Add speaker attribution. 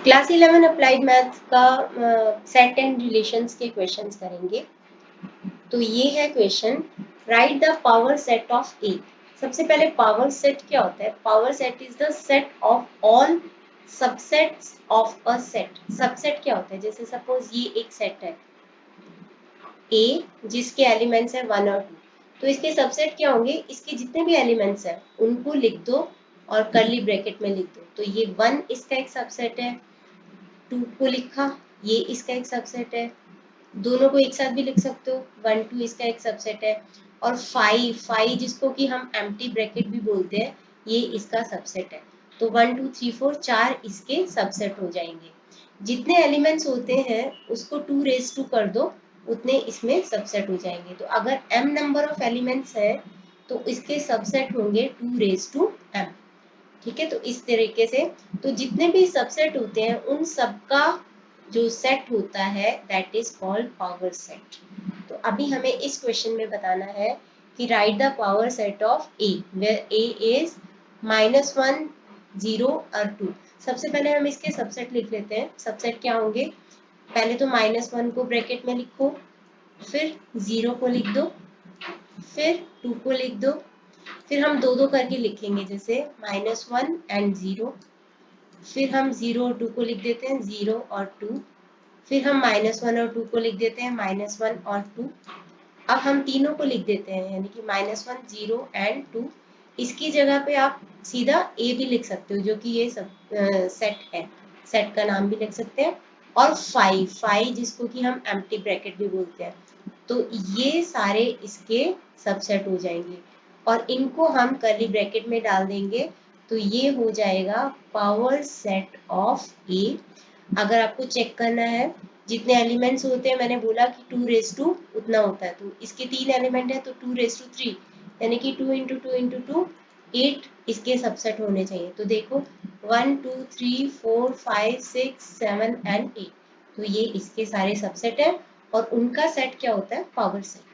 Speaker 1: Class 11 applied maths का set and relations के questions करेंगे। तो ये है question, right the power set of A. सबसे पहले पावर सेट क्या होता है? Power set is the set of all subsets of a set. Subset क्या होता है? जैसे सपोज ये एक सेट है ए जिसके एलिमेंट्स है 1 और 2, तो इसके सबसेट क्या होंगे? इसके जितने भी एलिमेंट्स हैं उनको लिख दो और कर्ली ब्रैकेट में लिख दो। तो ये 1 इसका एक सबसेट है, 2 को लिखा, ये इसका एक सबसेट है, दोनों को एक साथ भी लिख सकते हो, 1 2 इसका एक सबसेट है, और 5 जिसको कि हम एम्प्टी ब्रैकेट भी बोलते हैं, ये इसका सबसेट है। तो 1 2 3 4 4 इसके सबसेट हो जाएंगे। जितने एलिमेंट्स होते हैं उसको 2 रेज टू कर दो, उतने इसमें सबसेट हो जाएंगे। तो अगर m नंबर ऑफ एलिमेंट्स है तो इसके सबसेट होंगे 2 रेज टू m। ठीक है, तो इस तरीके से तो जितने भी सबसेट होते हैं उन सबका जो सेट होता है that is called power set. तो अभी हमें इस क्वेश्चन में बताना है कि write the power set of A where A is -1 0 और 2। सबसे पहले हम इसके सबसेट लिख लेते हैं। सबसेट क्या होंगे? पहले तो -1 को ब्रैकेट में लिखो, फिर 0 को लिख दो, फिर 2 को लिख दो, फिर हम दो दो करके लिखेंगे, जैसे -1 एंड 0, फिर हम 0 और 2 को लिख देते हैं, 0 और 2, फिर हम -1 और 2 को लिख देते हैं, -1 और 2। अब हम तीनों को लिख देते हैं, यानी कि -1 0 एंड 2। इसकी जगह पे आप सीधा ए भी लिख सकते हो, जो कि ये सब सेट है, सेट का नाम भी लिख सकते हैं। और 5 जिसको कि हम एम्प्टी ब्रैकेट भी बोलते हैं, तो ये सारे इसके सबसेट हो जाएंगे और इनको हम कर्ली ब्रैकेट में डाल देंगे। तो ये हो जाएगा पावर सेट ऑफ ए। अगर आपको चेक करना है जितने एलिमेंट्स होते हैं, मैंने बोला कि 2 रेज टू उतना होता है, तो इसके 3 एलिमेंट है तो 2 रेज टू 3, यानी कि 2 इंटू 2 इंटू 2 8 इसके सबसेट होने चाहिए। तो देखो 1 2 3 4 5 6 7 एंड 8, तो ये इसके सारे सबसेट है और उनका सेट क्या होता है? Power set.